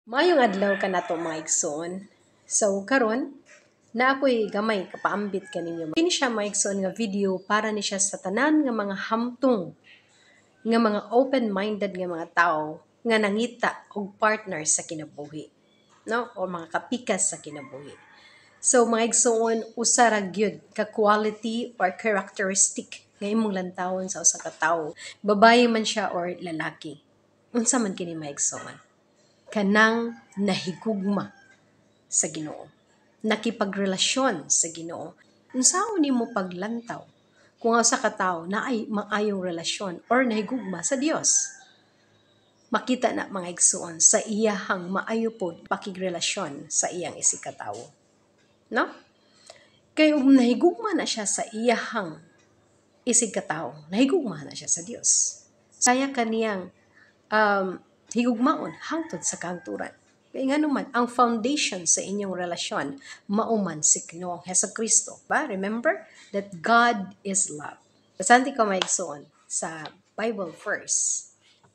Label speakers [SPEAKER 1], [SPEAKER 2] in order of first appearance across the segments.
[SPEAKER 1] Mayong adlaw ka na to mga igsoon. So karon na ako'y gamay kapaambit kaninyo. Kini siya mga igsoon nga video para ni siya sa tanan nga mga hamtong nga mga open-minded nga mga tao nga nangita og partner sa kinabuhi, no? O mga kapikas sa kinabuhi. So mga igsoon, usa ra gyud ka quality or characteristic nga imong lantawon sa usa ka tawo, babaye man siya or lalaki. Unsa man kini mga igsoon? Kanang nahigugma sa Ginoo, nakipagrelasyon sa Ginoo. Unsaon nimo paglantaw kung sa ka tawo na ay maayong relasyon or nahigugma sa Dios? Makita na mga igsoon sa iyahang maayo pod pakigrelasyon sa iyang isikatawo, no? Kay nahigugma na siya sa iyahang isikatawo, nahigugma na siya sa Dios. Saya kaniyang higugmaon hangtod sa kahangturan. Kaya nga naman, ang foundation sa inyong relasyon, mauman si Ginoong Hesukristo. Ba? Remember that God is love. Kasanti ko maigsoon sa Bible verse,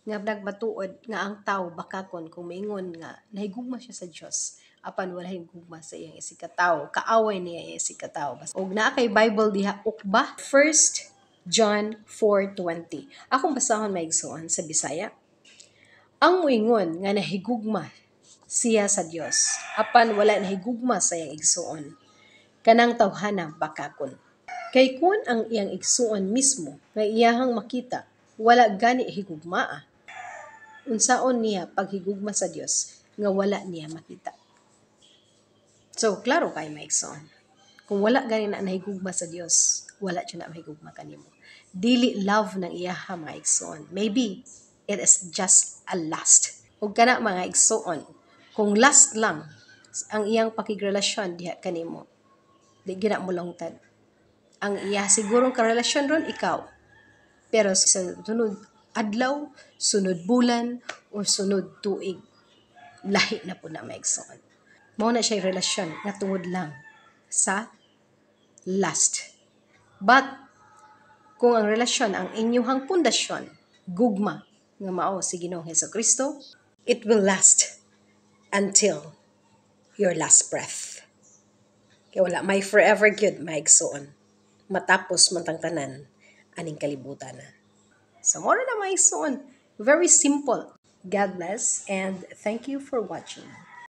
[SPEAKER 1] nga nagbatuod nga ang tao bakakon kung maingon nga nahigugma siya sa Dios apan wala higugma sa iyang isikatawo, kaaway niya iyang isikatawo. Og naa kay Bible diha ukba 1 John 4:20. Akong basahon maigsoon sa Bisaya. Ang muingon nga nahigugma siya sa Dios apan wala nahigugma sa iyang igsuon, kanang tawhana bakakon. Kay kun ang iyang igsuon mismo nga iyahang makita wala gani higugmaa, unsaon niya paghigugma sa Dios nga wala niya makita? So klaro kay maigsoon, kung wala gani na nahigugma sa Dios, wala siya na mahigugma kanimo. Dili love ng iyaha mga igsoon. Maybe it is just a lust. Ug kana mga igsoon, kung last lang ang iyang pakigrelasyon diha kanimo, di gina mo longtad. Ang iya sigurong karelasyon ron ikaw. Pero sa sunod adlaw, sunod bulan, o sunod tuig, lahi na po na maigsoon. Mao na siya relasyon nga tungod lang sa lust. But kung ang relasyon, ang inyong pundasyon, gugma nga mao si Ginoong Hesukristo, it will last until your last breath. Kaya wala may forever good maigsoon. Matapos man tang tanan aning kalibutan na. So mora na maigsoon. Very simple. God bless and thank you for watching.